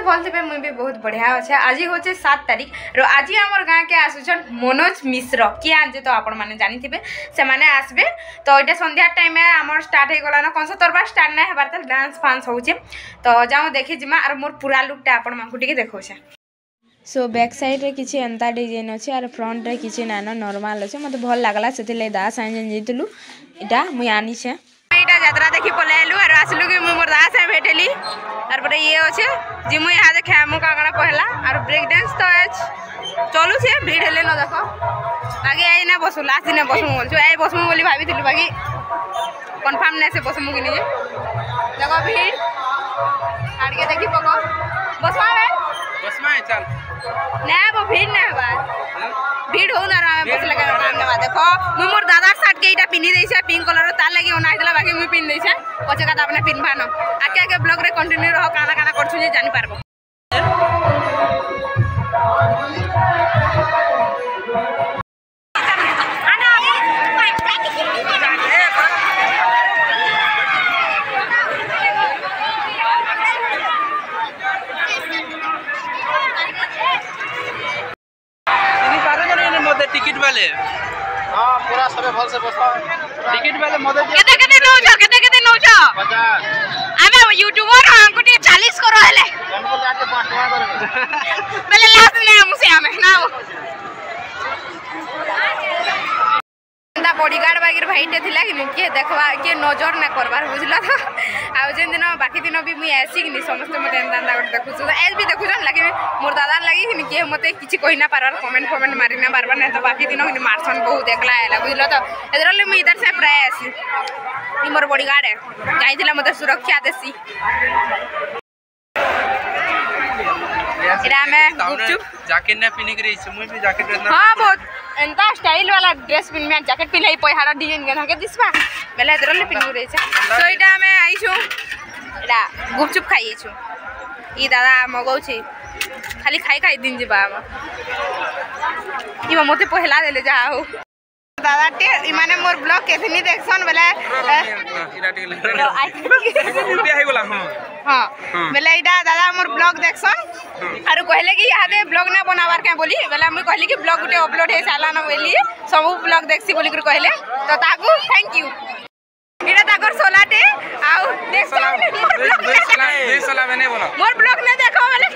भल थे मुई भी बहुत बढ़िया अच्छे। आज हूँ 7 तारीख रो आज आमर गाँ के आसुचन मनोज मिश्र किए आनजे तो आपण मैंने जानी थे से मैंने आसबे तो ये संध्या टाइम आमर स्टार्ट हो गलान कौन तरबार स्टार्ट ना होबार तो डांस फांस होचे तो जाऊँ देखी जिमा और मोर पूरा लुकटा आपण मानकु टिके देखौछे। सो बैक साइड रे किछि एंता डिजाइन अछि और फ्रंट रे किछि नानो नॉर्मल अछि मते भल लागला सेतिले दास आइन जेतलु इटा मुई आनी छे इटा यात्रा देखि पलेलु और आसलु कि मु मोर दास भेटेली और पर ये अछि जे मु यहा देखे मु कागणा पहला और ब्रेक डांस तो चलु छे भीड़ हेले न देखो बाकी आई ना बसु लास्ट दिन बसु बोल छु आई बसु बोली भाबिथिलु बाकी कंफर्म नै से बसु कि नहीं देखो भीड़ आड़ के देखि पको बसवा है चल ना वो भीड़ ना बा भीड़ हो ना रा बस लगा काम ना देखो मु मोर दादा शर्ट के इटा पिनी देई छे पिंक कलर तार लागि ओना आइतला बाकी मु पिन देई छे पछे का आपने पिन भानो आके आके ब्लॉग रे कंटिन्यू रहो काना काना करछु जे जानि पारबो। टिकट वाले हां पूरा सबे भल से बसो टिकट वाले मदद केते नौ छ 50 आबे यूट्यूबर हमको 40 करो हेले हमको जाके 5 टका करे पहले लास्ट ने हमसे हमें ना बॉडीगार्ड बागिर भाईटे थिला कि के देखवा के नजर ना करबार बुझला तो आ जेन दिन बाकी दिन भी मुई आसी कि समस्त मते अंदा देखु छ एज भी देखु छ लेकिन मोर दादा लागि कि के मते किछि कहि ना पारबार कमेंट मारि ना पारबार नै तो बाकी दिन कि मारसन बहुत देखला हैला बुझला तो एदरले मुई इधर से प्राय आसी ई मोर बॉडीगार्ड है जाइथिला मते सुरक्षा देसी इरा में गुपचुप जैकेट ना पिनी के रही मुई भी जैकेट ना हां बहुत एंता स्टाइल वाला ड्रेस पिन में जैकेट पिन पहाड़ डिजाइन के धके दिसबा बेले एदरले पिन रे छ तो इटा में आई छु इरा गुपचुप खाई छु ई दादा मगौ छी खाली खाई दिन जिबा ई मते पहला देले जा हो दादा टे ई माने मोर ब्लॉग केथनी देखसन बेले इरा टिक उल्टी आइ गेला हां बेले इटा दादा मोर ब्लॉग देखसन आरो कहले कि यहाँ दे ब्लॉग ना बनावार के बोली बेला मुई कहली कि ब्लॉग गुटे अपलोड हे साला न बोली सब ब्लॉग देखसी बोली कर कहले तो ताकू थैंक यू इरा ताकर सोलाटे आउ देखसन दे साला बने बोलो मोर ब्लॉग ने देखो बेले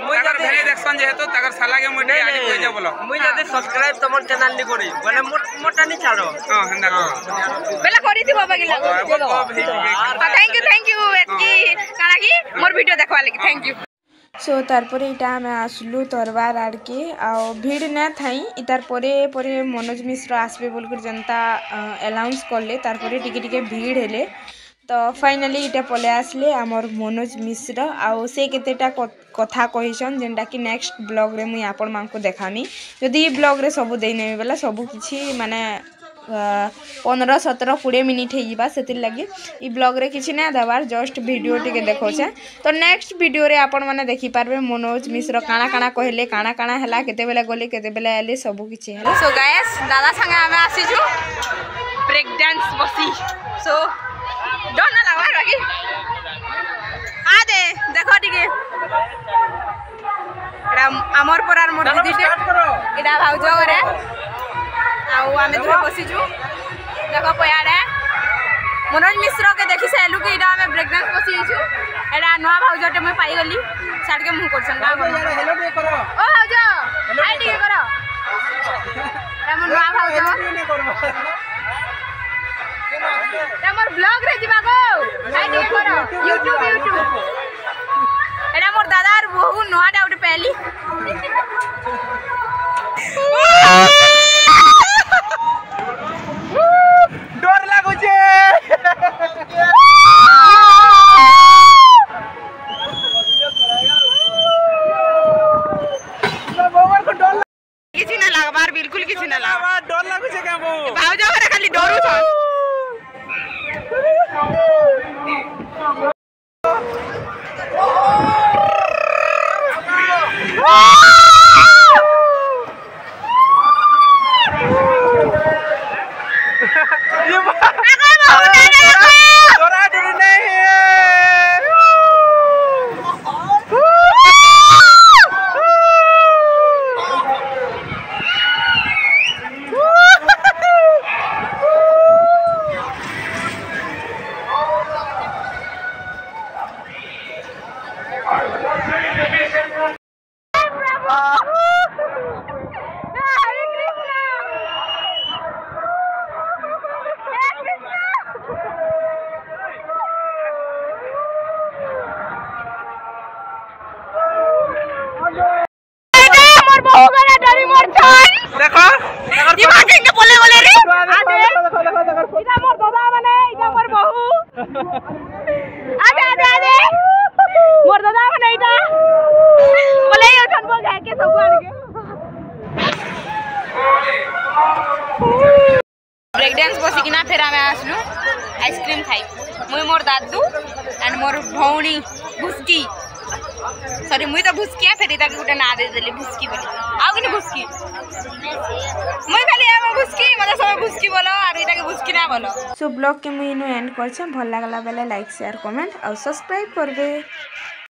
मुई ताकर भेने देखसन जे हेतो ताकर साला के मुई आडी कहि जा बोलो मुई जदे सब्सक्राइब तमन चैनल नि करी माने मोटा नि छाड़ो हां हंदा बेला करी थी बाबा गिला थैंक यू एतकी काला की मोर वीडियो देखवा लगी थैंक यू। सो तारपरे इटा हमें आसलु तरबार आड़ के आओ भीड़ ना थाई इतार परे मनोज मिश्र आसबे बोलकर जनता अनाउंस करले तारपरे टिके भीड़ हेले तो फाइनली इटा पले आसले आमर मनोज मिश्र आओ से केतेटा कथा कहिसन जेनटा कि नेक्स्ट ब्लॉग रे मुई आपण मानको देखामी जदि ई ब्लॉग रे सब देई नेबे बेला सब किछि माने 15 17 20 मिनिट हे जिबा सेतिर लागि ई ब्लॉग रे किछि ना दबार जस्ट वीडियो टिके देखो छे तो नेक्स्ट वीडियो रे आपण माने देखि पारबे मनोज मिश्र काना काना कहले काना काना हला केते बेला गले केते बेला आले सब किछि हला। सो गाइस दादा संगे हमें आसी छु ब्रेक डांस बसी सो डोंट ना लगा रखी आ दे देखो टिके एडा अमर परार मोर दीदी से एडा भाउजो रे आउ आमे दुहे बसी छु देखो पयाडे मनोज मिश्र के देखि से लुक इडा में ब्रेक डांस बसी छु एडा नवा भाउजोटे में पाई गली साड के मुंह करछन का हेलो बे करो ओ भाउजो आई टिके करो हमर नवा भाउजो हमर ब्लॉग रे जिबा गो आई टिके करो यूट्यूब एडा मोर दादार बहु नवा डाउट पहली डर लागो छे किसी ना लागबार बिल्कुल किसी ना लागबार डर लागो छे का बो भाउजो रे खाली डरू छ आदे आदे आदे मोर दादा मन एटा बोले यो छन बो गा के सब आन के ब्रेक डांस बसी किना फेर आमे आसलु आइसक्रीम खाई मुई मोर दादू एंड मोर भौणी भुस्की सॉरी मुई तो भुस्किया फेर इता गुटे ना दे देली भुस्की बोली आउ किने भुस्की मुई खाली आम भुस्की मते सब भुस्की बोलो आर इता के भुस्की ना बोलो सो ब्लॉग के मुई नु एंड करछम भल लागला बेले लाइक शेयर कमेंट और सब्सक्राइब करबे।